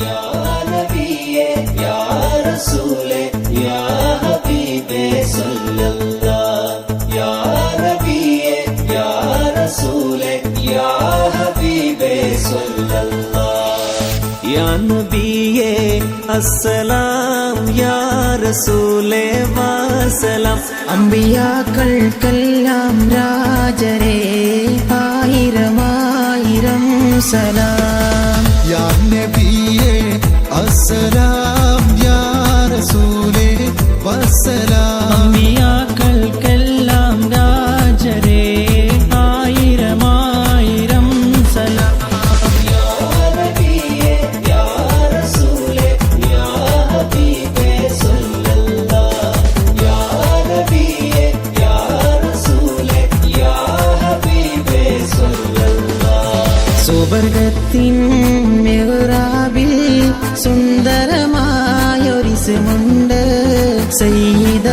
യാ നബിയേ യാ റസൂലേ യാ ഹബീബേ സല്ലല്ലാഹ് യാ നബിയേ യാ റസൂലേ യാ ഹബീബേ സല്ലല്ലാഹ് യാ നബിയേ അസ്സലാം യാ റസൂലേ വസലാം അമ്പിയാക്കൾക്കെല്ലാം രാജരേ ആയിരമായിരം സലാം യാ നബിയേ അസ്സലാം യാ റസൂലേ വസ്സലാം അമ്പിയാക്കൾക്കെല്ലാം രാജരേ ആയിരമായിരം സലാം യാ നബിയേ യാ റസൂലേ യാ ഹബീബേ സല്ലല്ലാഹ് യാ നബിയേ യാ റസൂലേ യാ ഹബീബേ സല്ലല്ലാഹ് സുവർഗത്തിൻ മിഹ്റാബിൽ സുന്ദരമായൊരിസമുണ്ട് സയ്യിദ